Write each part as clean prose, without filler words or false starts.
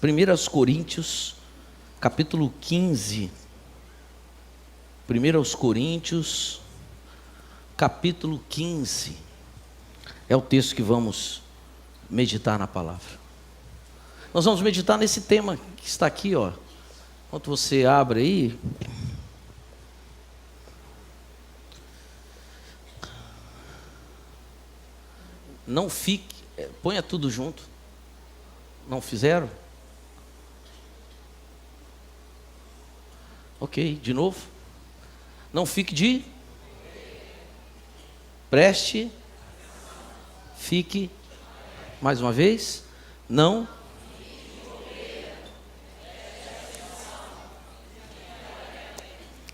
1 Coríntios, capítulo 15. 1 Coríntios, capítulo 15. É o texto que vamos meditar na palavra. Nós vamos meditar nesse tema que está aqui, ó. Enquanto você abre aí. Não fique, ponha tudo junto. Não fizeram? Ok, de novo. Não fique de. Preste. Fique. Mais uma vez. Não.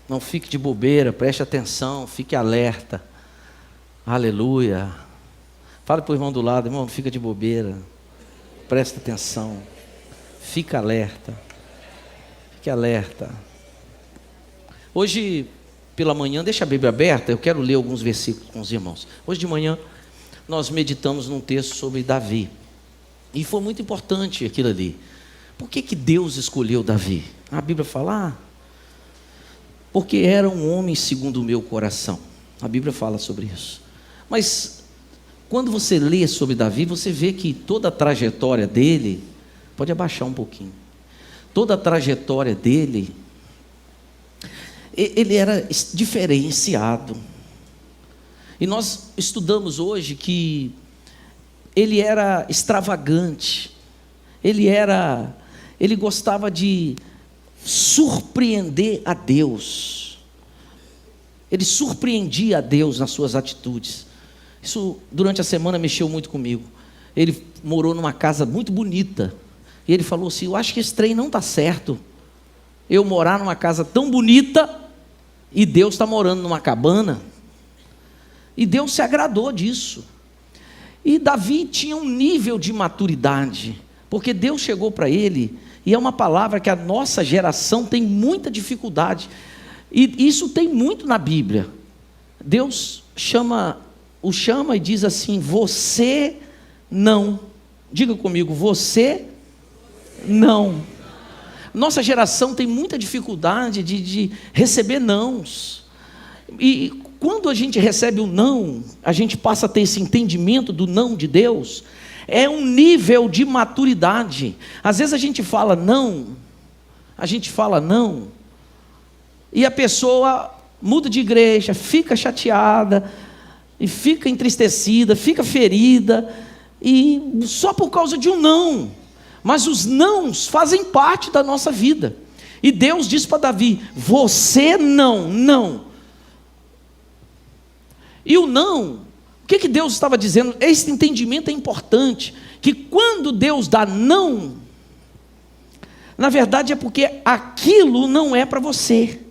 Não fique de bobeira, preste atenção, fique alerta. Aleluia. Fala para o irmão do lado, irmão, não fica de bobeira. Presta atenção. Fica alerta. Fique alerta. Hoje, pela manhã, deixa a Bíblia aberta, eu quero ler alguns versículos com os irmãos. Hoje de manhã, nós meditamos num texto sobre Davi. E foi muito importante aquilo ali. Por que Deus escolheu Davi? A Bíblia fala, porque era um homem segundo o meu coração. A Bíblia fala sobre isso. Mas, quando você lê sobre Davi, você vê que toda a trajetória dele, pode abaixar um pouquinho, toda a trajetória dele, ele era diferenciado. E nós estudamos hoje que ele era extravagante, ele gostava de surpreender a Deus. Ele surpreendia a Deus nas suas atitudes. Isso durante a semana mexeu muito comigo. Ele morou numa casa muito bonita e ele falou assim: eu acho que esse trem não está certo, eu morar numa casa tão bonita e Deus está morando numa cabana. E Deus se agradou disso. E Davi tinha um nível de maturidade, porque Deus chegou para ele, e é uma palavra que a nossa geração tem muita dificuldade, e isso tem muito na Bíblia. Deus o chama e diz assim: você não. Diga comigo, você não. Nossa geração tem muita dificuldade de receber nãos. E quando a gente recebe o não, a gente passa a ter esse entendimento do não de Deus. É um nível de maturidade. Às vezes a gente fala não, e a pessoa muda de igreja, fica chateada, e fica entristecida, fica ferida, e só por causa de um não. Mas os nãos fazem parte da nossa vida. E Deus diz para Davi: você não. E o não, o que Deus estava dizendo? Esse entendimento é importante, que quando Deus dá não, na verdade é porque aquilo não é para você.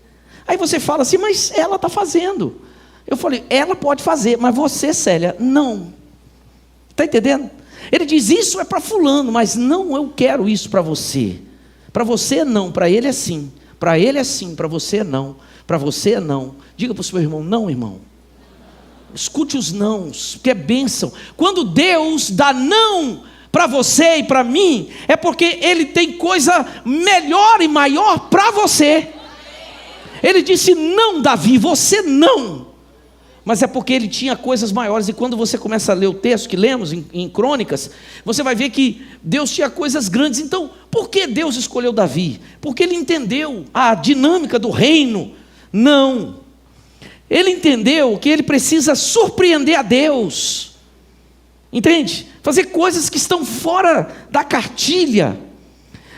Aí você fala assim: mas ela está fazendo. Eu falei: ela pode fazer, mas você, Célia, não. Está entendendo? Ele diz: isso é para fulano, mas não, eu quero isso para você. Para você não, para ele é sim. Para ele é sim, para você não. Para você é não. Diga para o seu irmão: não, irmão. Escute os nãos, que é bênção. Quando Deus dá não para você e para mim, é porque Ele tem coisa melhor e maior para você. Ele disse: não, Davi, você não. Mas é porque Ele tinha coisas maiores. E quando você começa a ler o texto que lemos em Crônicas, você vai ver que Deus tinha coisas grandes. Então, por que Deus escolheu Davi? Porque Ele entendeu a dinâmica do reino. Não. Ele entendeu que ele precisa surpreender a Deus, entende? Fazer coisas que estão fora da cartilha.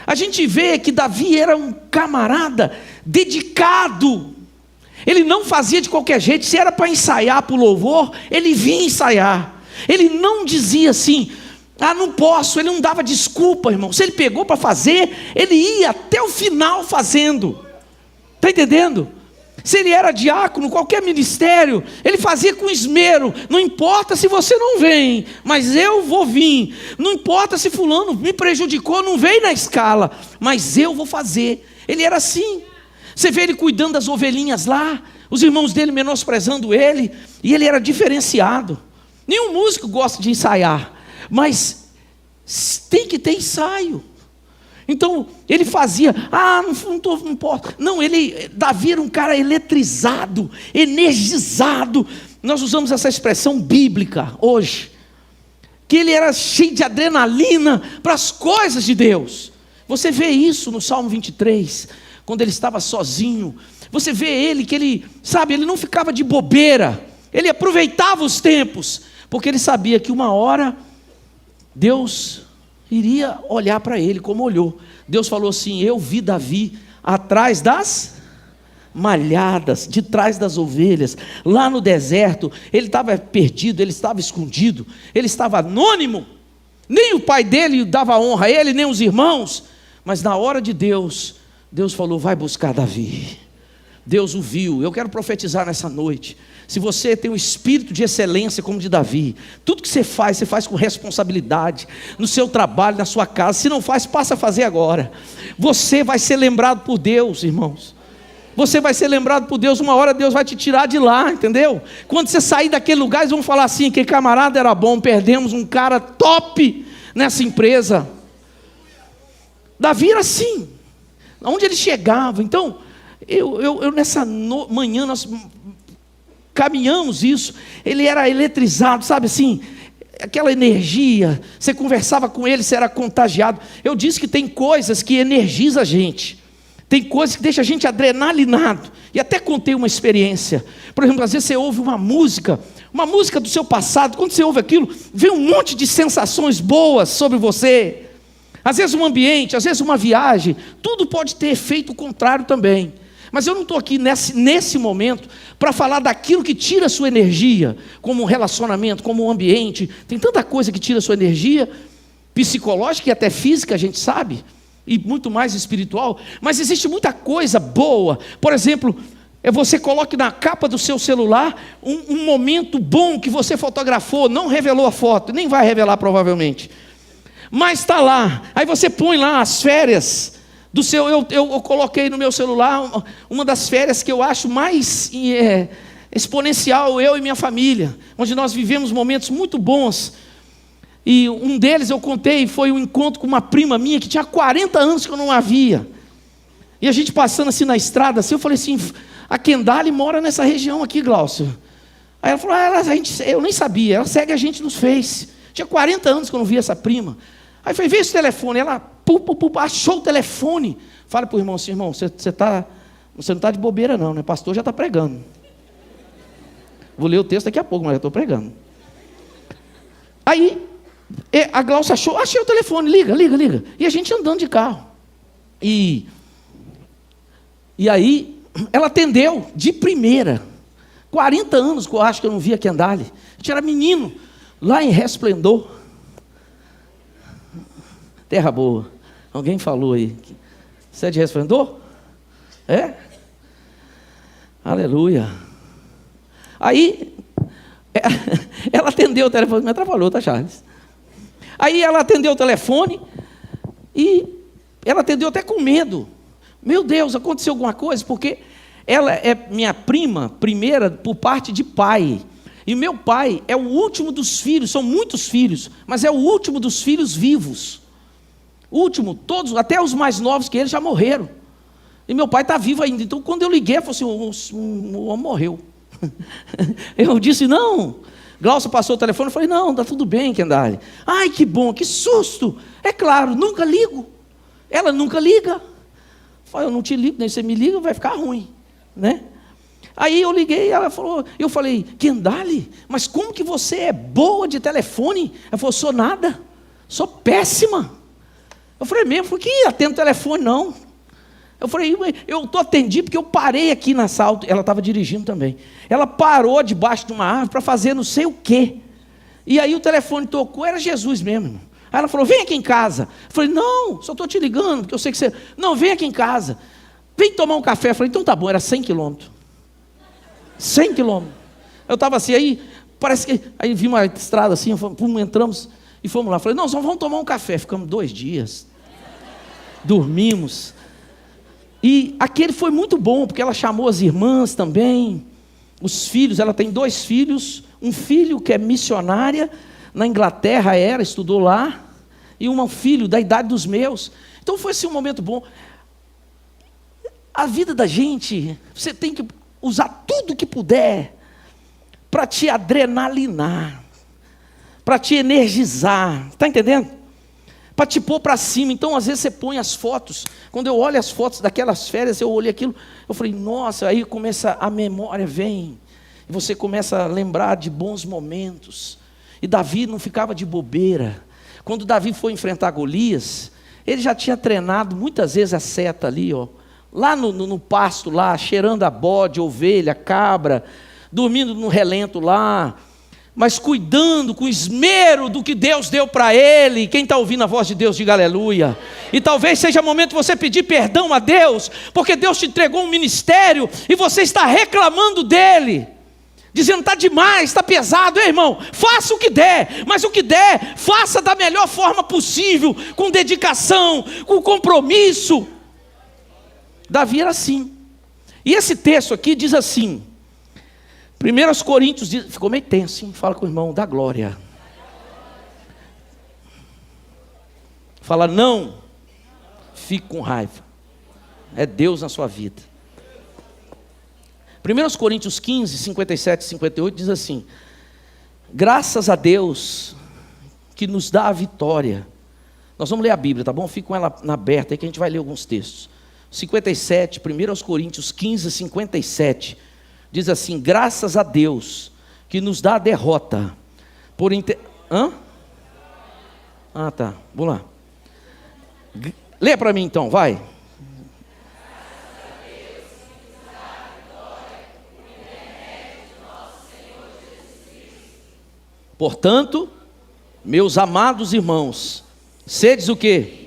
A gente vê que Davi era um camarada dedicado. Ele não fazia de qualquer jeito. Se era para ensaiar para o louvor, ele vinha ensaiar. Ele não dizia assim: não posso. Ele não dava desculpa, irmão. Se ele pegou para fazer, ele ia até o final fazendo. Está entendendo? Se ele era diácono, qualquer ministério, ele fazia com esmero. Não importa se você não vem, mas eu vou vir. Não importa se fulano me prejudicou, não veio na escala, mas eu vou fazer. Ele era assim. Você vê ele cuidando das ovelhinhas lá, os irmãos dele menosprezando ele, e ele era diferenciado. Nenhum músico gosta de ensaiar, mas tem que ter ensaio. Então, ele fazia, não posso. Não, Davi era um cara eletrizado, energizado. Nós usamos essa expressão bíblica hoje, que ele era cheio de adrenalina para as coisas de Deus. Você vê isso no Salmo 23, quando ele estava sozinho. Você vê ele, que ele não ficava de bobeira, ele aproveitava os tempos, porque ele sabia que uma hora Deus iria olhar para ele como olhou. Deus falou assim: eu vi Davi atrás das malhadas, de trás das ovelhas, lá no deserto. Ele estava perdido, ele estava escondido, ele estava anônimo. Nem o pai dele dava honra a ele, nem os irmãos. Mas na hora de Deus, Deus falou: vai buscar Davi. Deus o viu. Eu quero profetizar nessa noite. Se você tem um espírito de excelência como de Davi, tudo que você faz com responsabilidade, no seu trabalho, na sua casa. Se não faz, passa a fazer agora. Você vai ser lembrado por Deus, irmãos. Você vai ser lembrado por Deus. Uma hora Deus vai te tirar de lá, entendeu? Quando você sair daquele lugar, eles vão falar assim: que camarada era bom, perdemos um cara top nessa empresa. Davi era assim, onde ele chegava. Então, eu nessa manhã, nós caminhamos isso. Ele era eletrizado, sabe assim, aquela energia. Você conversava com ele, você era contagiado. Eu disse que tem coisas que energizam a gente, tem coisas que deixam a gente adrenalinado. E até contei uma experiência. Por exemplo, às vezes você ouve uma música do seu passado. Quando você ouve aquilo, vem um monte de sensações boas sobre você. Às vezes um ambiente, às vezes uma viagem. Tudo pode ter efeito contrário também. Mas eu não estou aqui nesse momento para falar daquilo que tira a sua energia, como um relacionamento, como um ambiente. Tem tanta coisa que tira a sua energia, psicológica e até física, a gente sabe, e muito mais espiritual. Mas existe muita coisa boa. Por exemplo, você coloque na capa do seu celular um momento bom que você fotografou, não revelou a foto, nem vai revelar provavelmente, mas está lá. Aí você põe lá as férias do seu. Eu coloquei no meu celular uma das férias que eu acho mais exponencial, eu e minha família, onde nós vivemos momentos muito bons. E um deles eu contei, foi um encontro com uma prima minha que tinha 40 anos que eu não a via. E a gente passando assim na estrada, assim, eu falei assim: a Kendali mora nessa região aqui, Glaucio. Aí ela falou: eu nem sabia, ela segue a gente nos Face. Tinha 40 anos que eu não via essa prima. Aí eu falei: vê esse telefone. Ela achou o telefone. Fala para o irmão assim: irmão, você não está de bobeira não, né? O pastor já está pregando. Vou ler o texto daqui a pouco, mas já estou pregando. Aí a Glaucia achei o telefone, liga. E a gente andando de carro. E aí ela atendeu de primeira. 40 anos que eu acho que eu não via Kendali. A gente era menino, lá em Resplendor. Terra boa. Alguém falou aí. Você é de Resplendor? É? Aleluia. Aí ela atendeu o telefone. Me atrapalhou, tá, Charles? Aí ela atendeu o telefone e ela atendeu até com medo. Meu Deus, aconteceu alguma coisa? Porque ela é minha prima primeira por parte de pai. E meu pai é o último dos filhos, são muitos filhos, mas é o último dos filhos vivos. Último, todos, até os mais novos que ele já morreram. E meu pai está vivo ainda. Então, quando eu liguei, eu falei assim: o homem morreu. Eu disse: não. Glaucia passou o telefone, eu falei: não, está tudo bem, Kendali. Ai, que bom, que susto. É claro, nunca ligo. Ela nunca liga. Eu falei: eu não te ligo, nem você me liga, vai ficar ruim, né? Aí eu liguei, ela falou, eu falei: Kendali, mas como que você é boa de telefone? Ela falou: sou nada, sou péssima. Eu falei: mesmo? Eu falei: que atendo telefone não. Eu falei: eu atendi porque eu parei aqui na sala. Ela estava dirigindo também. Ela parou debaixo de uma árvore para fazer não sei o quê. E aí o telefone tocou, era Jesus mesmo, irmão. Aí ela falou: vem aqui em casa. Eu falei: não, só estou te ligando, porque eu sei que você... Não, vem aqui em casa. Vem tomar um café. Eu falei: então tá bom, era 100 quilômetros. 100 quilômetros. Eu estava assim, aí parece que... Aí vi uma estrada assim, entramos e fomos lá. Eu falei: não, só vamos tomar um café. Ficamos 2 dias. Dormimos. E aquele foi muito bom, porque ela chamou as irmãs também, os filhos. Ela tem 2 filhos, um filho que é missionária na Inglaterra, estudou lá, e um filho da idade dos meus. Então foi assim um momento bom. A vida da gente, você tem que usar tudo que puder para te adrenalinar, para te energizar, está entendendo? Para te pôr para cima. Então às vezes você põe as fotos. Quando eu olho as fotos daquelas férias, eu olhei aquilo, eu falei, nossa, aí começa a memória, vem, e você começa a lembrar de bons momentos. E Davi não ficava de bobeira. Quando Davi foi enfrentar Golias, ele já tinha treinado muitas vezes a seta ali, ó, lá no pasto, lá, cheirando a bode, ovelha, cabra, dormindo no relento lá, mas cuidando com esmero do que Deus deu para ele. Quem está ouvindo a voz de Deus, diga aleluia. E talvez seja momento de você pedir perdão a Deus, porque Deus te entregou um ministério e você está reclamando dele, dizendo, está demais, está pesado. Ei, irmão, faça o que der, mas o que der, faça da melhor forma possível, com dedicação, com compromisso. Davi era assim. E esse texto aqui diz assim, 1 Coríntios, ficou meio tenso, hein? Fala com o irmão, dá glória. Fala, não fique com raiva, é Deus na sua vida. 1 Coríntios 15, 57 e 58 diz assim, graças a Deus que nos dá a vitória. Nós vamos ler a Bíblia, tá bom? Fica com ela aberta aí que a gente vai ler alguns textos. 57, 1 Coríntios 15, 57, diz assim, graças a Deus que nos dá a derrota. Ah, tá, vamos lá. Lê para mim então, vai. Portanto, meus amados irmãos, sedes o quê?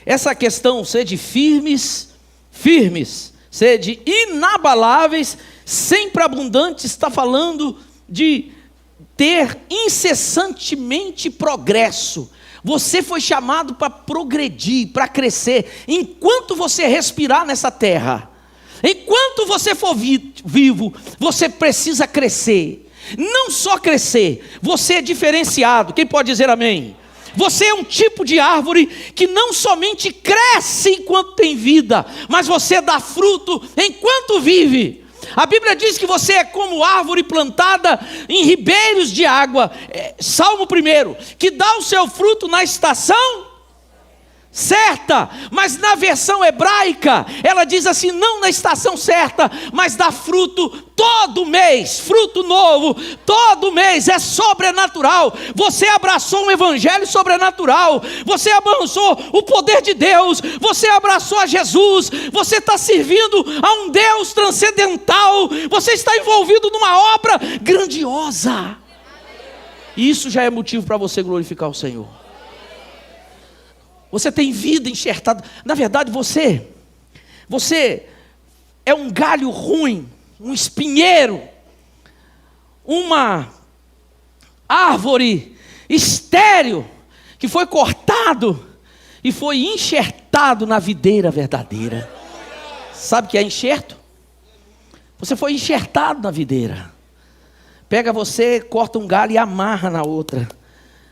Essa questão, sede firmes, sede inabaláveis, sempre abundantes, está falando de ter incessantemente progresso. Você foi chamado para progredir, para crescer, enquanto você respirar nessa terra. Enquanto você for vivo, você precisa crescer. Não só crescer, você é diferenciado. Quem pode dizer amém? Você é um tipo de árvore que não somente cresce enquanto tem vida, mas você dá fruto enquanto vive. A Bíblia diz que você é como árvore plantada em ribeiros de água, Salmo 1, que dá o seu fruto na estação certa, mas na versão hebraica, ela diz assim, não na estação certa, mas dá fruto todo mês, fruto novo, todo mês, é sobrenatural. Você abraçou um evangelho sobrenatural, você abraçou o poder de Deus, você abraçou a Jesus, você está servindo a um Deus transcendental, você está envolvido numa obra grandiosa, e isso já é motivo para você glorificar o Senhor. Você tem vida enxertada. Na verdade, você é um galho ruim, um espinheiro, uma árvore estéril, que foi cortado e foi enxertado na videira verdadeira. Sabe o que é enxerto? Você foi enxertado na videira. Pega você, corta um galho e amarra na outra.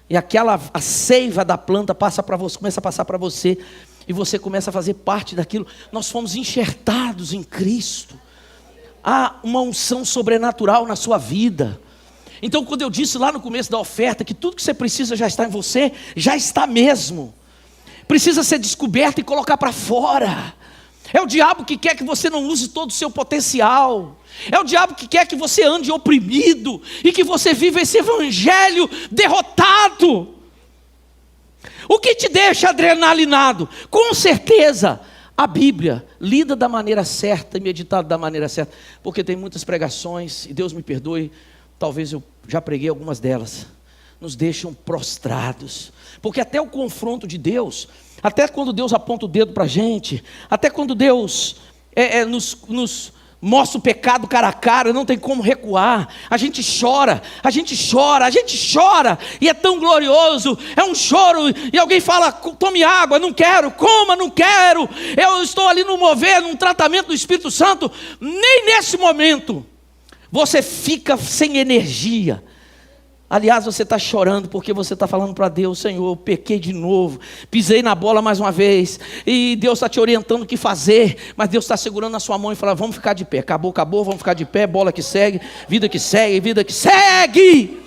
E a seiva da planta passa para você, começa a passar para você, e você começa a fazer parte daquilo. Nós fomos enxertados em Cristo. Há uma unção sobrenatural na sua vida. Então, quando eu disse lá no começo da oferta que tudo que você precisa já está em você, já está mesmo. Precisa ser descoberto e colocar para fora. É o diabo que quer que você não use todo o seu potencial. É o diabo que quer que você ande oprimido e que você viva esse evangelho derrotado. O que te deixa adrenalinado? Com certeza, a Bíblia, lida da maneira certa e meditada da maneira certa. Porque tem muitas pregações, e Deus me perdoe, talvez eu já preguei algumas delas, nos deixam prostrados. Porque até o confronto de Deus, até quando Deus aponta o dedo para a gente, até quando Deus mostra o pecado cara a cara, não tem como recuar. A gente chora, a gente chora, a gente chora, e é tão glorioso, é um choro, e alguém fala, tome água, não quero, coma, não quero, eu estou ali no mover, num tratamento do Espírito Santo, nem nesse momento, você fica sem energia. Aliás, você está chorando porque você está falando para Deus, Senhor, eu pequei de novo, pisei na bola mais uma vez, e Deus está te orientando o que fazer, mas Deus está segurando na sua mão e fala, vamos ficar de pé, acabou, vamos ficar de pé, bola que segue, vida que segue, vida que segue.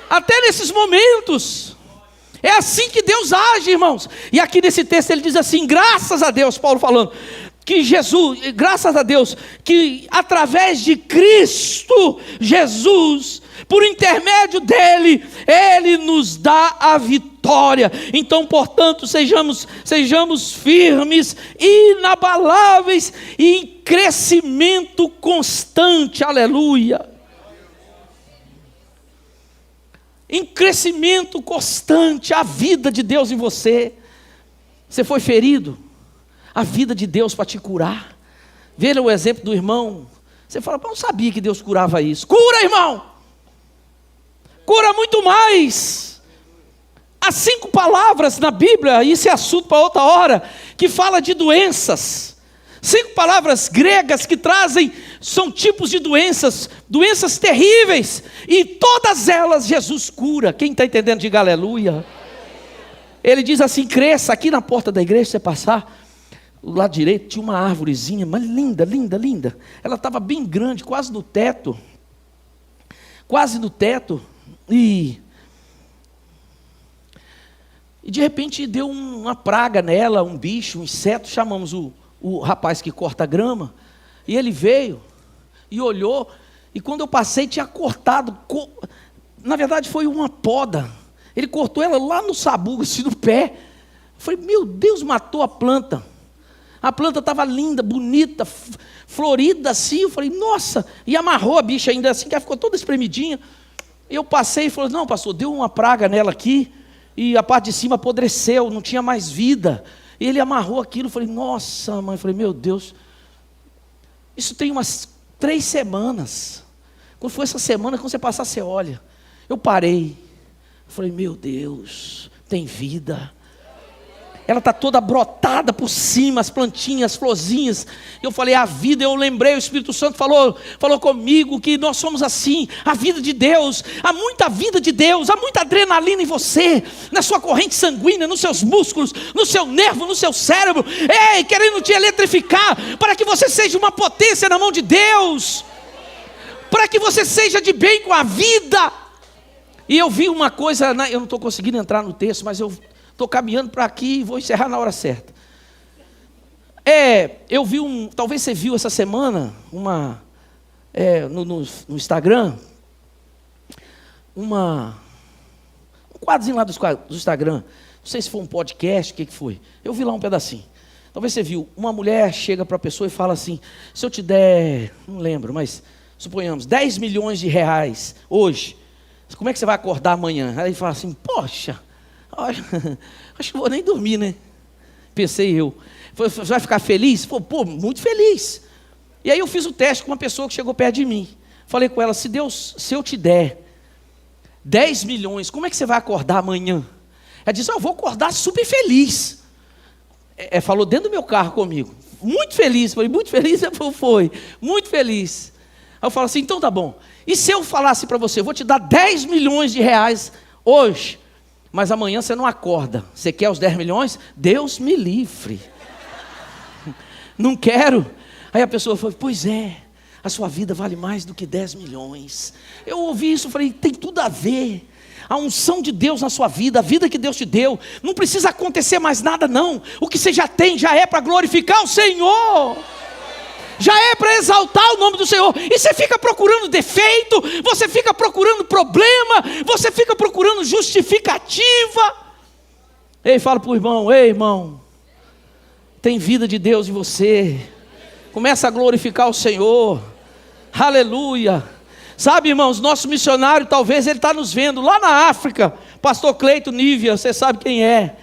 Até nesses momentos, é assim que Deus age, irmãos. E aqui nesse texto ele diz assim, graças a Deus, Paulo falando, que Jesus, graças a Deus, que através de Cristo Jesus, por intermédio dele, ele nos dá a vitória. Então, portanto, sejamos firmes, inabaláveis e em crescimento constante, aleluia. Em crescimento constante, a vida de Deus em você. Você foi ferido, a vida de Deus para te curar. Veja o exemplo do irmão. Você fala, não sabia que Deus curava isso. Cura, irmão! Cura muito mais. Há 5 palavras na Bíblia, isso é assunto para outra hora, que fala de doenças. 5 palavras gregas que trazem, são tipos de doenças terríveis, e todas elas Jesus cura. Quem está entendendo, diga aleluia. Ele diz assim, cresça. Aqui na porta da igreja, você passar, do lado direito tinha uma árvorezinha, mas linda, linda, linda. Ela estava bem grande, quase no teto. E de repente deu uma praga nela, um bicho, um inseto. Chamamos o rapaz que corta a grama, e ele veio e olhou, e quando eu passei tinha cortado, na verdade foi uma poda, ele cortou ela lá no sabugo, assim, no pé. Eu falei, meu Deus, matou a planta. A planta estava linda, bonita, florida assim. Eu falei, nossa, e amarrou a bicha ainda assim, que ela ficou toda espremidinha. Eu passei e falei, não, pastor, deu uma praga nela aqui, e a parte de cima apodreceu, não tinha mais vida. E ele amarrou aquilo. Eu falei, nossa, mãe. Eu falei, meu Deus, isso tem umas 3 semanas. Quando foi essa semana, quando você passar, você olha. Eu parei. Eu falei, meu Deus, tem vida. Ela está toda brotada por cima, as plantinhas, as florzinhas. Eu falei, a vida, eu lembrei, o Espírito Santo falou comigo que nós somos assim, a vida de Deus. Há muita vida de Deus, há muita adrenalina em você, na sua corrente sanguínea, nos seus músculos, no seu nervo, no seu cérebro. Ei, querendo te eletrificar, para que você seja uma potência na mão de Deus, para que você seja de bem com a vida. E eu vi uma coisa, eu não estou conseguindo entrar no texto, mas eu estou caminhando para aqui e vou encerrar na hora certa. Eu vi talvez você viu essa semana, no Instagram, um quadrozinho lá do Instagram, não sei se foi um podcast, o que foi, eu vi lá um pedacinho. Talvez você viu, uma mulher chega para a pessoa e fala assim, se eu te der, não lembro, mas suponhamos, 10 milhões de reais hoje, como é que você vai acordar amanhã? Aí ele fala assim, poxa, acho que não vou nem dormir, né? Pensei eu. Você vai ficar feliz? Pô, muito feliz. E aí eu fiz o teste com uma pessoa que chegou perto de mim. Falei com ela, se eu te der 10 milhões, como é que você vai acordar amanhã? Ela disse, eu vou acordar super feliz. Falou dentro do meu carro comigo. Muito feliz. Falei, muito feliz? Foi. Muito feliz. Aí eu falo assim, então tá bom. E se eu falasse para você, eu vou te dar 10 milhões de reais hoje, mas amanhã você não acorda. Você quer os 10 milhões? Deus me livre. Não quero. Aí a pessoa falou, pois é, a sua vida vale mais do que 10 milhões. Eu ouvi isso e falei, tem tudo a ver. A unção de Deus na sua vida, a vida que Deus te deu, não precisa acontecer mais nada não. O que você já tem já é para glorificar o Senhor. Já é para exaltar o nome do Senhor. E você fica procurando defeito, você fica procurando problema, você fica procurando justificativa. Ei, fala para o irmão, ei irmão, tem vida de Deus em você. Começa a glorificar o Senhor. Aleluia. Sabe, irmãos, nosso missionário, talvez ele está nos vendo lá na África. Pastor Cleito Nívia, você sabe quem é.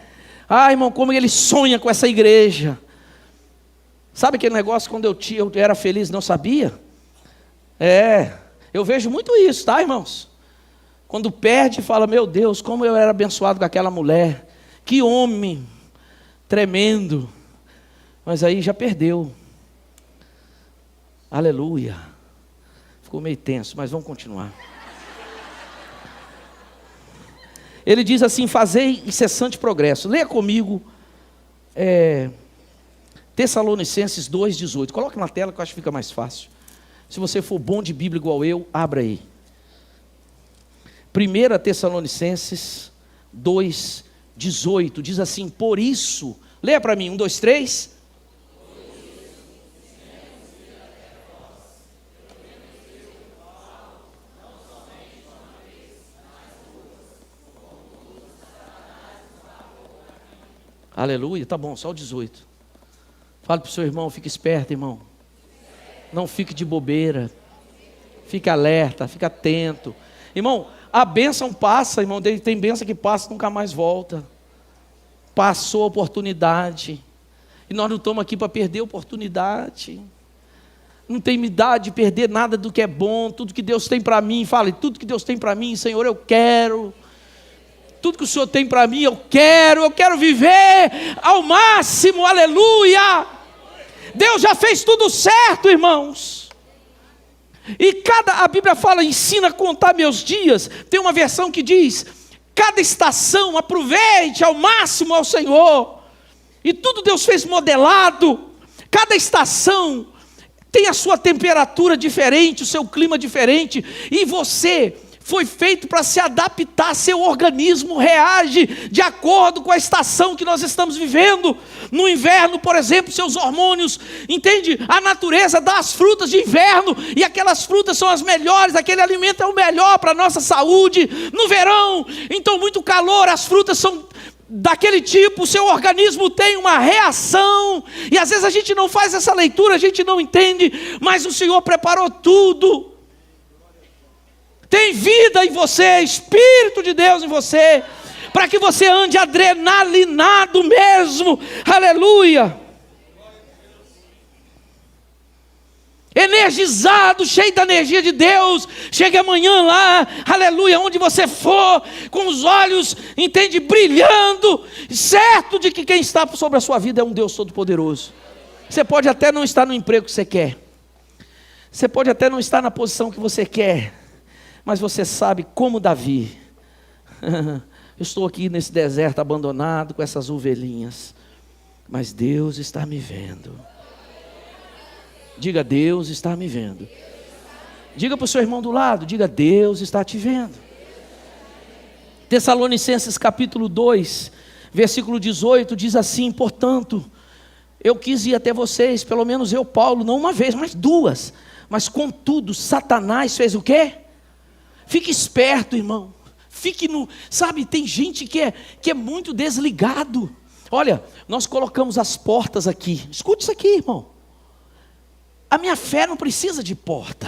Ah, irmão, como ele sonha com essa igreja. Sabe aquele negócio quando eu era feliz e não sabia? Eu vejo muito isso, tá, irmãos? Quando perde, fala, meu Deus, como eu era abençoado com aquela mulher. Que homem tremendo. Mas aí já perdeu. Aleluia. Ficou meio tenso, mas vamos continuar. Ele diz assim, fazei incessante progresso. Leia comigo Tessalonicenses 2,18. Coloque na tela que eu acho que fica mais fácil. Se você for bom de Bíblia igual eu, abra aí. 1 Tessalonicenses 2,18. Diz assim, por isso, leia para mim, 1, 2, 3. Aleluia, tá bom, só o 18. Fale para o seu irmão, fique esperto, irmão. Não fique de bobeira. Fique alerta, fique atento. Irmão, a bênção passa, irmão. Tem bênção que passa e nunca mais volta. Passou a oportunidade. E nós não estamos aqui para perder a oportunidade. Não tem idade de perder nada do que é bom. Tudo que Deus tem para mim, fale, tudo que Deus tem para mim, Senhor, eu quero. Tudo que o Senhor tem para mim, eu quero viver ao máximo, aleluia. Deus já fez tudo certo, irmãos. E a Bíblia fala, ensina a contar meus dias. Tem uma versão que diz, cada estação aproveite ao máximo ao Senhor. E tudo Deus fez modelado. Cada estação tem a sua temperatura diferente, o seu clima diferente. E você foi feito para se adaptar, seu organismo reage de acordo com a estação que nós estamos vivendo. No inverno, por exemplo, seus hormônios, entende? A natureza dá as frutas de inverno, e aquelas frutas são as melhores, aquele alimento é o melhor para a nossa saúde. No verão, então muito calor, as frutas são daquele tipo, o seu organismo tem uma reação, e às vezes a gente não faz essa leitura, a gente não entende, mas o Senhor preparou tudo. Tem vida em você, Espírito de Deus em você, para que você ande adrenalinado mesmo, aleluia, energizado, cheio da energia de Deus. Chegue amanhã lá, aleluia, onde você for, com os olhos, entende, brilhando, certo de que quem está sobre a sua vida é um Deus todo-poderoso. Você pode até não estar no emprego que você quer, você pode até não estar na posição que você quer, mas você sabe, como Davi, eu estou aqui nesse deserto abandonado com essas ovelhinhas, mas Deus está me vendo. Diga, Deus está me vendo. Diga para o seu irmão do lado, diga, Deus está te vendo. Tessalonicenses capítulo 2, versículo 18, diz assim, portanto, eu quis ir até vocês, pelo menos eu, Paulo, não uma vez, mas duas, mas contudo, Satanás fez o quê? Fique esperto, irmão. Fique no... Sabe, tem gente que é muito desligado. Olha, nós colocamos as portas aqui. Escute isso aqui, irmão. A minha fé não precisa de porta.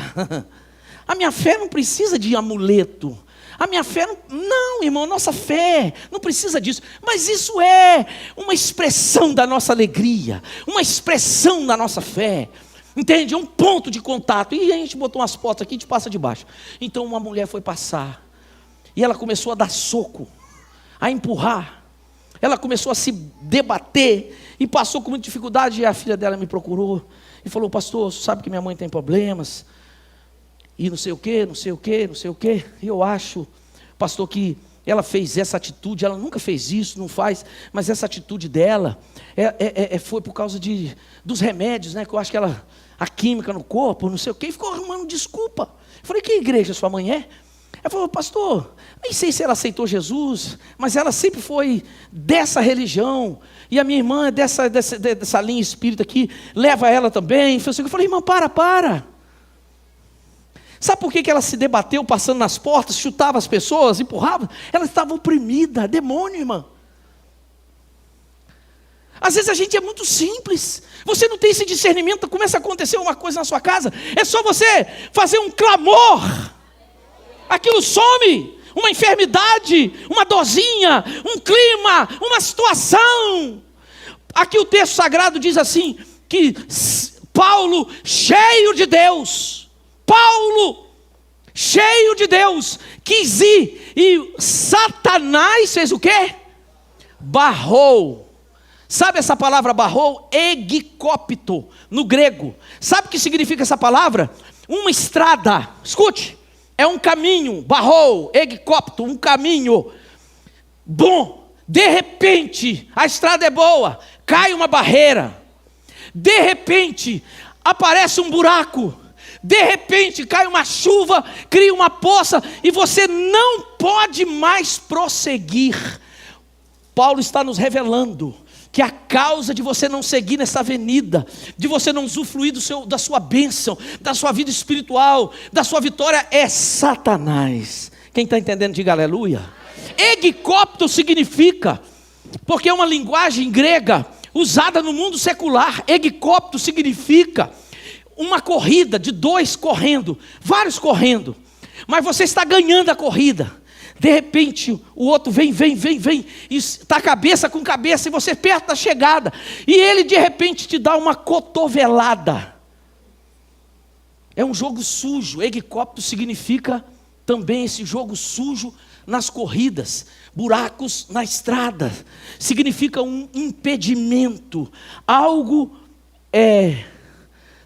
A minha fé não precisa de amuleto. A minha fé não, irmão, nossa fé não precisa disso. Mas isso é uma expressão da nossa alegria, uma expressão da nossa fé. Entende? É um ponto de contato. E a gente botou umas portas aqui, a gente passa de baixo. Então uma mulher foi passar, e ela começou a dar soco, a empurrar. Ela começou a se debater, e passou com muita dificuldade. E a filha dela me procurou, e falou, pastor, você sabe que minha mãe tem problemas, e não sei o que, não sei o que, não sei o que. E eu acho, pastor, que ela fez essa atitude, ela nunca fez isso, não faz, mas essa atitude dela foi por causa dos remédios, né? Que eu acho que a química no corpo, não sei o que, e ficou arrumando desculpa. Eu falei, que igreja sua mãe é? Ela falou, pastor, nem sei se ela aceitou Jesus, mas ela sempre foi dessa religião, e a minha irmã é dessa linha espírita aqui, leva ela também. Eu falei, irmã, para. Sabe por que ela se debateu passando nas portas, chutava as pessoas, empurrava? Ela estava oprimida, demônio, irmã. Às vezes a gente é muito simples, você não tem esse discernimento, começa a acontecer uma coisa na sua casa, é só você fazer um clamor, aquilo some, uma enfermidade, uma dorzinha, um clima, uma situação. Aqui o texto sagrado diz assim, que Paulo, cheio de Deus, quis ir, e Satanás fez o quê? Barrou. Sabe essa palavra barrou? Egicópito, no grego. Sabe o que significa essa palavra? Uma estrada. Escute, é um caminho. Barrou, egicópito, um caminho. Bom, de repente, a estrada é boa, cai uma barreira. De repente, aparece um buraco. De repente, cai uma chuva, cria uma poça, e você não pode mais prosseguir. Paulo está nos revelando que a causa de você não seguir nessa avenida, de você não usufruir da sua bênção, da sua vida espiritual, da sua vitória, é Satanás. Quem está entendendo, diga aleluia. Egicópito significa, porque é uma linguagem grega usada no mundo secular. Egicópito significa uma corrida de dois correndo, vários correndo, mas você está ganhando a corrida. De repente o outro vem, e está cabeça com cabeça, e você perto da chegada, e ele de repente te dá uma cotovelada. É um jogo sujo. Egicópito significa também esse jogo sujo nas corridas, buracos na estrada. Significa um impedimento, algo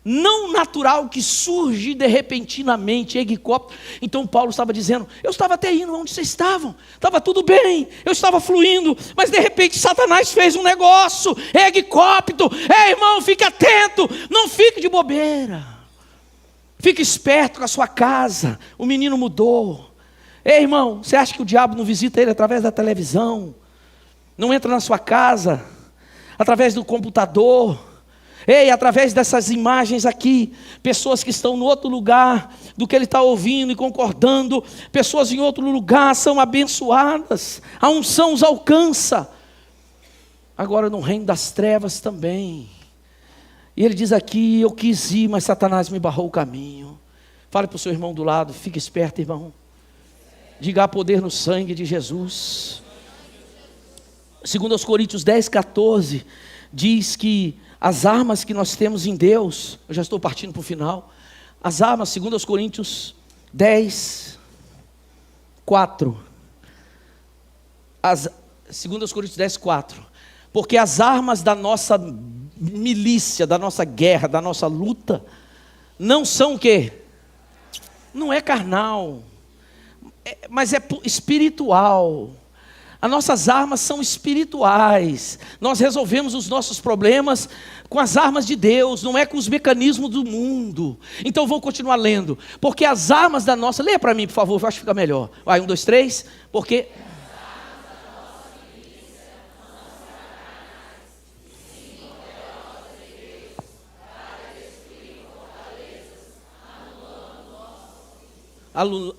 não natural que surge de repentinamente. Egicópito. Então Paulo estava dizendo, eu estava até indo onde vocês estavam, estava tudo bem, eu estava fluindo, mas de repente Satanás fez um negócio. Egicópito. Irmão, fique atento, não fique de bobeira, fique esperto com a sua casa. O menino mudou. Irmão, você acha que o diabo não visita ele através da televisão? Não entra na sua casa através do computador? Através dessas imagens aqui, pessoas que estão no outro lugar do que ele está ouvindo e concordando, pessoas em outro lugar são abençoadas, a unção os alcança. Agora no reino das trevas também. E ele diz aqui, eu quis ir, mas Satanás me barrou o caminho. Fale para o seu irmão do lado, fique esperto, irmão. Diga, há poder no sangue de Jesus. 2 Coríntios 10:14 diz que as armas que nós temos em Deus, eu já estou partindo para o final, as armas, 2 Coríntios 10:4, 2 Coríntios 10:4, porque as armas da nossa milícia, da nossa guerra, da nossa luta, não são o quê? Não é carnal, mas é espiritual. As nossas armas são espirituais. Nós resolvemos os nossos problemas com as armas de Deus, não é com os mecanismos do mundo. Então vou continuar lendo. Porque as armas da nossa... Leia para mim, por favor, eu acho que fica melhor. Vai, 1, 2, 3. Porque...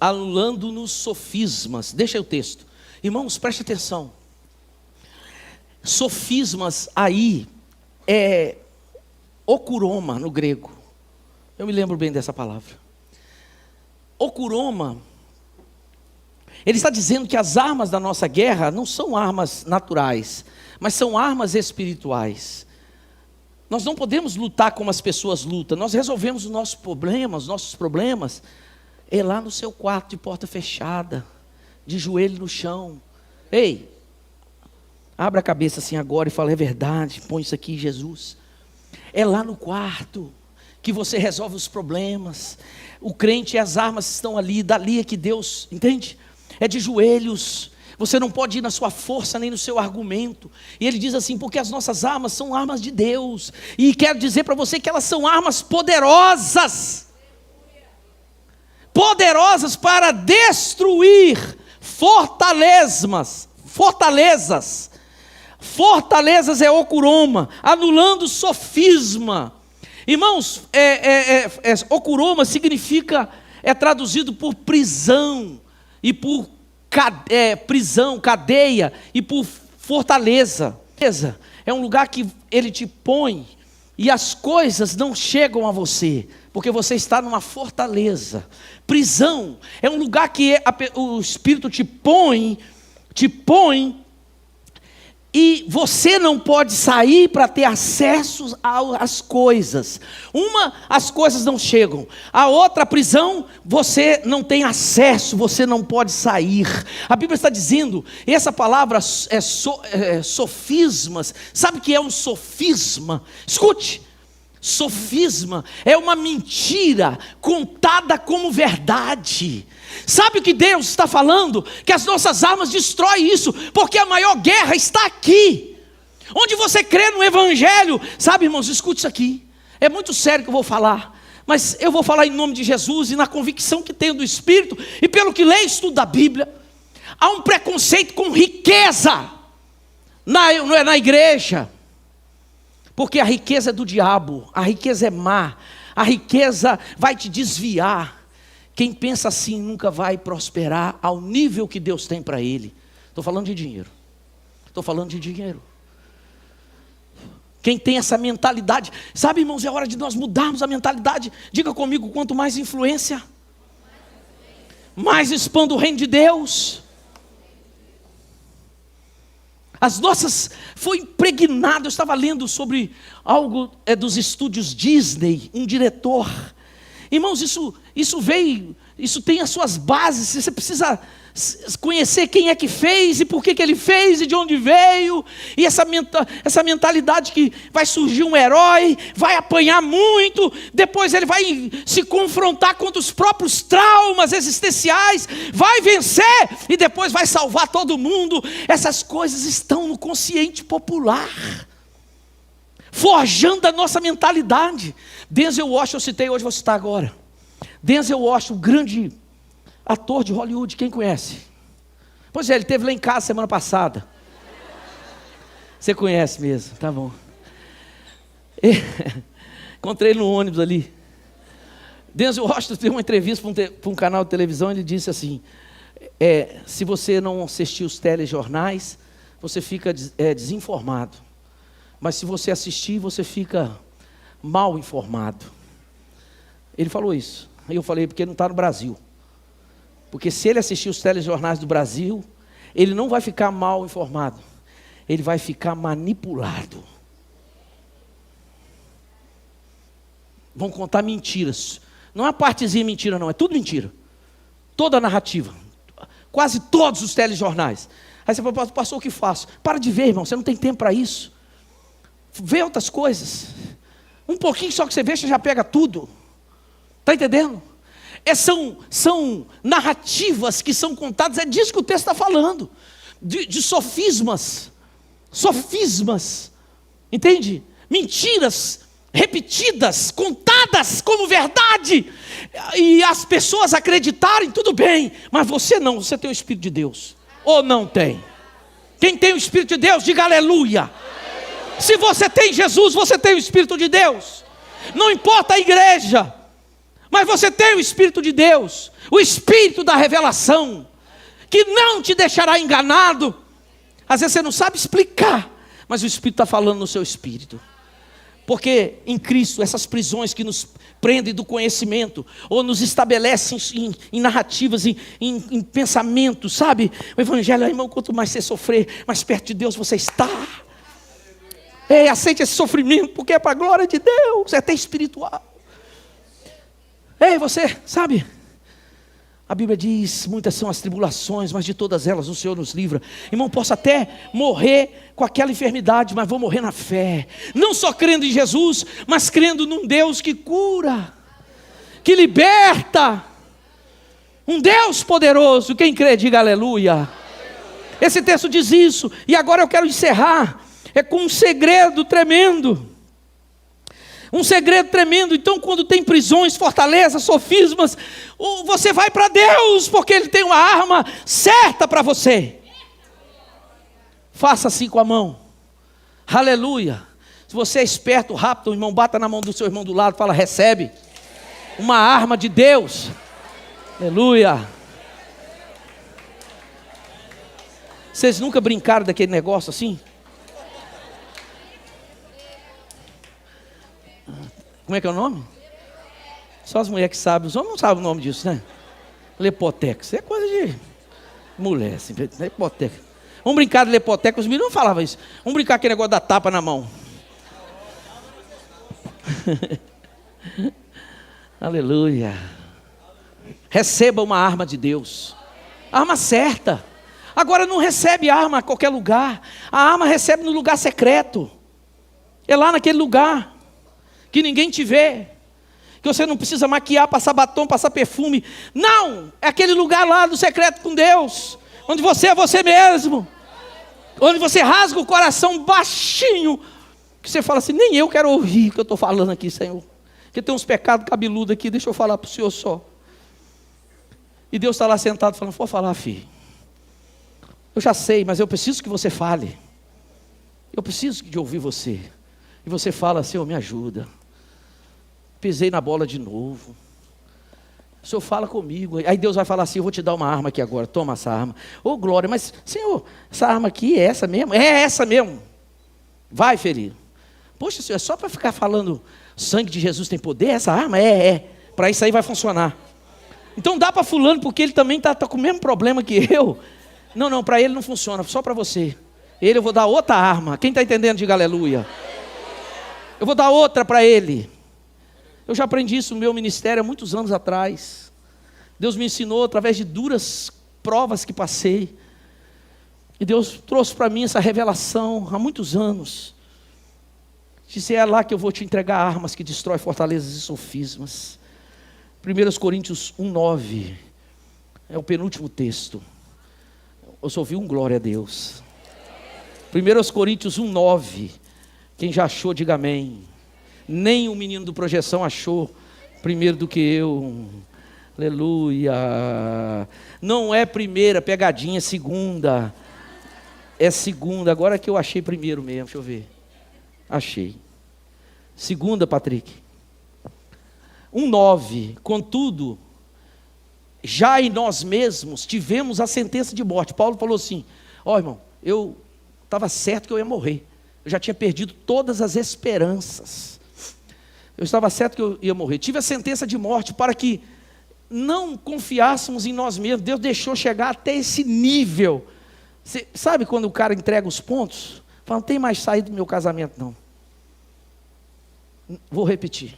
anulando-nos sofismas. Deixa aí o texto. Irmãos, preste atenção. Sofismas aí é okuroma no grego. Eu me lembro bem dessa palavra. Okuroma, ele está dizendo que as armas da nossa guerra não são armas naturais, mas são armas espirituais. Nós não podemos lutar como as pessoas lutam. Nós resolvemos os nossos problemas lá no seu quarto de porta fechada, de joelho no chão. Abra a cabeça assim agora e fala, é verdade, põe isso aqui, Jesus. É lá no quarto que você resolve os problemas. O crente e as armas estão ali, dali é que Deus, entende? É de joelhos. Você não pode ir na sua força nem no seu argumento. E ele diz assim, porque as nossas armas são armas de Deus. E quero dizer para você que elas são armas poderosas. Poderosas para destruir fortalezas. Fortalezas é okuroma, anulando sofisma. Irmãos, okuroma significa, é traduzido por prisão, e por prisão, cadeia, e por fortaleza. É um lugar que ele te põe, e as coisas não chegam a você, porque você está numa fortaleza. Prisão é um lugar que o Espírito te põe E você não pode sair para ter acesso às coisas. As coisas não chegam. A outra, a prisão, você não tem acesso, você não pode sair. A Bíblia está dizendo, e essa palavra é sofismas. Sabe o que é um sofisma? Escute. Sofisma é uma mentira contada como verdade. Sabe o que Deus está falando? Que as nossas armas destroem isso, porque a maior guerra está aqui, onde você crê no Evangelho. Sabe, irmãos, escute isso aqui, é muito sério que eu vou falar, mas eu vou falar em nome de Jesus e na convicção que tenho do Espírito, e pelo que leio e estudo da Bíblia. Há um preconceito com riqueza na igreja, porque a riqueza é do diabo, a riqueza é má, a riqueza vai te desviar. Quem pensa assim nunca vai prosperar ao nível que Deus tem para ele. Estou falando de dinheiro. Estou falando de dinheiro. Quem tem essa mentalidade, sabe, irmãos, é hora de nós mudarmos a mentalidade. Diga comigo, quanto mais influência, mais expanda o reino de Deus. As nossas, foi impregnado. Eu estava lendo sobre algo dos estúdios Disney, um diretor. Irmãos, isso veio, isso tem as suas bases. Você precisa conhecer quem é que fez e por que ele fez e de onde veio. E essa mentalidade que vai surgir um herói, vai apanhar muito, depois ele vai se confrontar contra os próprios traumas existenciais, vai vencer e depois vai salvar todo mundo. Essas coisas estão no consciente popular, forjando a nossa mentalidade. Denzel Washington, eu citei hoje, vou citar agora. Denzel Washington, grande ator de Hollywood, quem conhece? Pois é, ele esteve lá em casa semana passada. Você conhece mesmo, tá bom. Encontrei ele no ônibus ali. Denzel Washington deu uma entrevista para um canal de televisão. Ele disse assim, se você não assistir os telejornais, você fica desinformado. Mas se você assistir, você fica mal informado. Ele falou isso. Aí eu falei, porque não está no Brasil. Porque se ele assistir os telejornais do Brasil, ele não vai ficar mal informado. Ele vai ficar manipulado. Vão contar mentiras. Não é uma partezinha mentira, não. É tudo mentira. Toda a narrativa. Quase todos os telejornais. Aí você fala, pastor, o que faço? Para de ver, irmão. Você não tem tempo para isso. Vê outras coisas. Um pouquinho só que você vê, você já pega tudo. Está entendendo? São narrativas que são contadas. É disso que o texto está falando. De sofismas. Sofismas. Entende? Mentiras repetidas, contadas como verdade. E as pessoas acreditarem, tudo bem. Mas você não, você tem o Espírito de Deus. Ou não tem? Quem tem o Espírito de Deus, diga aleluia. Se você tem Jesus, você tem o Espírito de Deus. Não importa a igreja, mas você tem o Espírito de Deus, o Espírito da revelação, que não te deixará enganado. Às vezes você não sabe explicar, mas o Espírito está falando no seu espírito. Porque em Cristo, essas prisões que nos prendem do conhecimento, ou nos estabelecem em narrativas, em pensamentos, sabe? O Evangelho, irmão, quanto mais você sofrer, mais perto de Deus você está. Aceite esse sofrimento, porque é para a glória de Deus, é até espiritual. Você, sabe? A Bíblia diz, muitas são as tribulações, mas de todas elas o Senhor nos livra. Irmão, posso até morrer com aquela enfermidade, mas vou morrer na fé. Não só crendo em Jesus, mas crendo num Deus que cura, que liberta. Um Deus poderoso. Quem crê, diga aleluia. Esse texto diz isso. E agora eu quero encerrar. É com um segredo tremendo. Um segredo tremendo. Então, quando tem prisões, fortalezas, sofismas, você vai para Deus, porque Ele tem uma arma certa para você. Faça assim com a mão. Aleluia. Se você é esperto, rápido, irmão, bata na mão do seu irmão do lado, fala, recebe. Uma arma de Deus. Aleluia. Vocês nunca brincaram daquele negócio assim? Como é que é o nome? Só as mulheres que sabem. Os homens não sabem o nome disso, né? Lepoteca. Isso é coisa de mulher, assim. Lepoteca. Vamos brincar de lepoteca. Os meninos não falavam isso. Vamos brincar aquele negócio da tapa na mão. Aleluia. Receba uma arma de Deus. Arma certa. Agora não recebe arma a qualquer lugar. A arma recebe no lugar secreto. É lá naquele lugar que ninguém te vê, que você não precisa maquiar, passar batom, passar perfume. Não, é aquele lugar lá do secreto com Deus, onde você é você mesmo, onde você rasga o coração baixinho, que você fala assim, nem eu quero ouvir o que eu estou falando aqui, Senhor, porque tem uns pecados cabeludos aqui, deixa eu falar para o Senhor só. E Deus está lá sentado falando, pode falar, filho, eu já sei, mas eu preciso que você fale, eu preciso de ouvir você. E você fala, Senhor, me ajuda, pisei na bola de novo, o Senhor fala comigo. Aí Deus vai falar assim, eu vou te dar uma arma aqui agora, toma essa arma. Ô glória, mas Senhor, essa arma aqui é essa mesmo? É essa mesmo. Vai, ferido. Poxa, Senhor, é só para ficar falando, sangue de Jesus tem poder? Essa arma? É. Para isso aí vai funcionar. Então dá para fulano, porque ele também está com o mesmo problema que eu. Não, para ele não funciona, só para você. Ele eu vou dar outra arma. Quem está entendendo, diga aleluia. Eu vou dar outra para ele. Eu já aprendi isso no meu ministério há muitos anos atrás. Deus me ensinou através de duras provas que passei. E Deus trouxe para mim essa revelação há muitos anos. Disse, é lá que eu vou te entregar armas que destroem fortalezas e sofismas. 1 Coríntios 1:9 é o penúltimo texto. Eu só ouvi glória a Deus. 1 Coríntios 1:9. Quem já achou, diga amém. Nem o menino do Projeção achou primeiro do que eu. Aleluia. Não é primeira pegadinha, é segunda. É segunda. Agora que eu achei primeiro mesmo, deixa eu ver. Achei. Segunda, Patrick. 1:9. Contudo, já em nós mesmos tivemos a sentença de morte. Paulo falou assim, irmão, eu estava certo que eu ia morrer. Eu já tinha perdido todas as esperanças. Eu estava certo que eu ia morrer. Tive a sentença de morte para que não confiássemos em nós mesmos. Deus deixou chegar até esse nível. Você sabe quando o cara entrega os pontos? Fala, não tem mais saída do meu casamento, não. Vou repetir.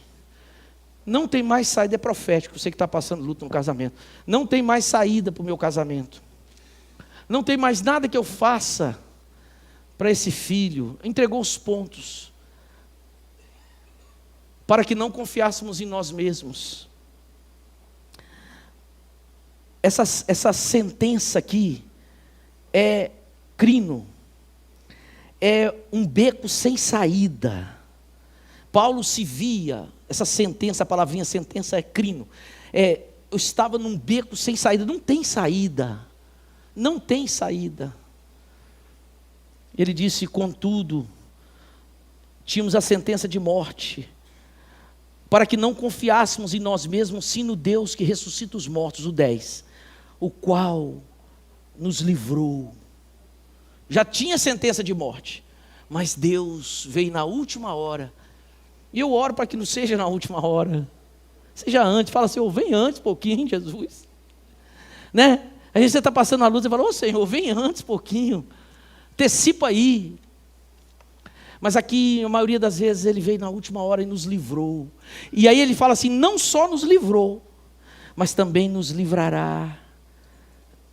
Não tem mais saída, é profético, você que está passando luta no casamento. Não tem mais saída para o meu casamento. Não tem mais nada que eu faça para esse filho. Entregou os pontos para que não confiássemos em nós mesmos. Essa sentença aqui é crino, é um beco sem saída. Paulo se via, essa sentença, a palavrinha sentença é crino, eu estava num beco sem saída. Não tem saída, não tem saída. Ele disse, contudo, tínhamos a sentença de morte, para que não confiássemos em nós mesmos, sim no Deus que ressuscita os mortos, o 10, o qual nos livrou. Já tinha sentença de morte, mas Deus veio na última hora, e eu oro para que não seja na última hora, seja antes. Fala, Senhor, vem antes um pouquinho, Jesus, né? Aí você está passando a luz e fala, Senhor, vem antes um pouquinho, antecipa aí. Mas aqui, a maioria das vezes, ele veio na última hora e nos livrou. E aí ele fala assim, não só nos livrou, mas também nos livrará.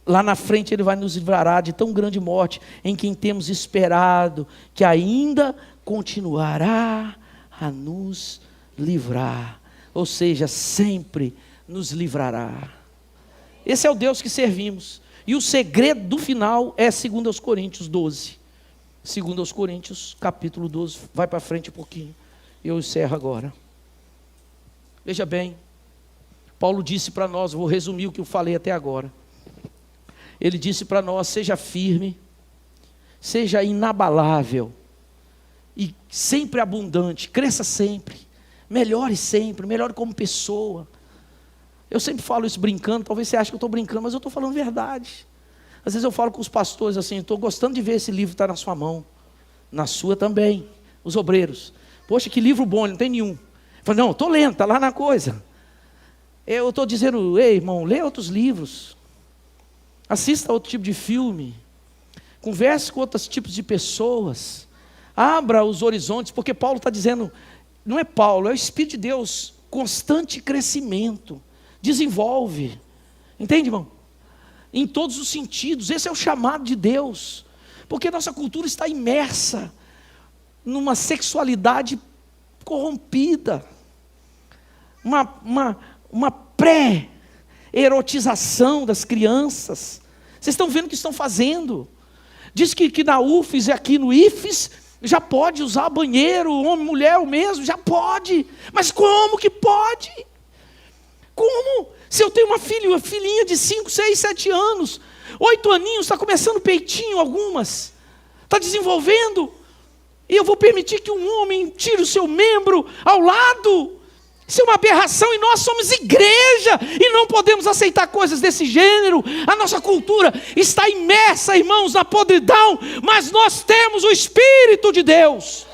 Lá na frente ele vai nos livrará de tão grande morte, em quem temos esperado, que ainda continuará a nos livrar. Ou seja, sempre nos livrará. Esse é o Deus que servimos. E o segredo do final é 2 Coríntios 12. 2 Coríntios, capítulo 12, vai para frente um pouquinho, eu encerro agora. Veja bem, Paulo disse para nós, vou resumir o que eu falei até agora. Ele disse para nós, seja firme, seja inabalável, e sempre abundante, cresça sempre, melhore como pessoa. Eu sempre falo isso brincando, talvez você ache que eu estou brincando, mas eu estou falando verdade. Às vezes eu falo com os pastores assim, estou gostando de ver esse livro estar na sua mão, na sua também, os obreiros. Poxa, que livro bom, não tem nenhum. Eu falo, não, estou lendo, está lá na coisa. Eu estou dizendo, ei irmão, lê outros livros, assista outro tipo de filme, converse com outros tipos de pessoas, abra os horizontes, porque Paulo está dizendo, não é Paulo, é o Espírito de Deus, constante crescimento, desenvolve, entende, irmão? Em todos os sentidos, esse é o chamado de Deus, porque nossa cultura está imersa numa sexualidade corrompida, uma pré-erotização das crianças. Vocês estão vendo o que estão fazendo? Diz que na UFES e aqui no IFES já pode usar banheiro, homem, mulher, o mesmo, já pode. Mas como que pode? Como? Se eu tenho uma filhinha de 5, 6, 7 anos, 8 aninhos, está começando peitinho algumas, está desenvolvendo, e eu vou permitir que um homem tire o seu membro ao lado? Isso é uma aberração, e nós somos igreja, e não podemos aceitar coisas desse gênero. A nossa cultura está imersa, irmãos, na podridão, mas nós temos o Espírito de Deus.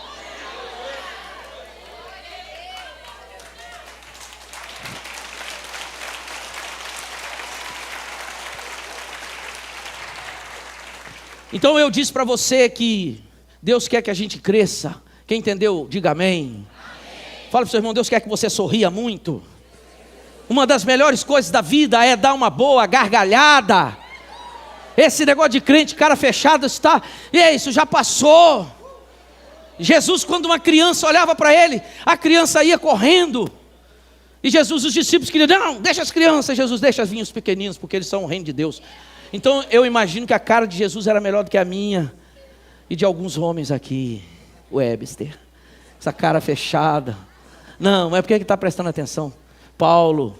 Então eu disse para você que Deus quer que a gente cresça. Quem entendeu, diga amém. Fala para o seu irmão, Deus quer que você sorria muito. Uma das melhores coisas da vida é dar uma boa gargalhada. Esse negócio de crente, cara fechado, está, isso já passou. Jesus, quando uma criança olhava para ele, a criança ia correndo. E Jesus, os discípulos queriam, não, deixa as crianças. Jesus, deixa vir os pequeninos, porque eles são o reino de Deus. Então eu imagino que a cara de Jesus era melhor do que a minha e de alguns homens aqui. Webster, essa cara fechada. Não, mas por que está prestando atenção? Paulo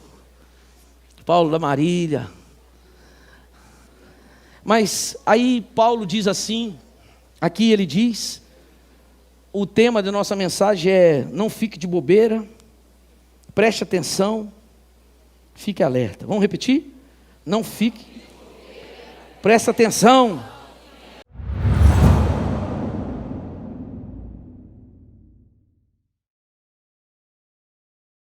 da Marília. Mas aí Paulo diz assim, aqui ele diz, o tema da nossa mensagem é, não fique de bobeira, preste atenção, fique alerta. Vamos repetir? Não fique, preste atenção.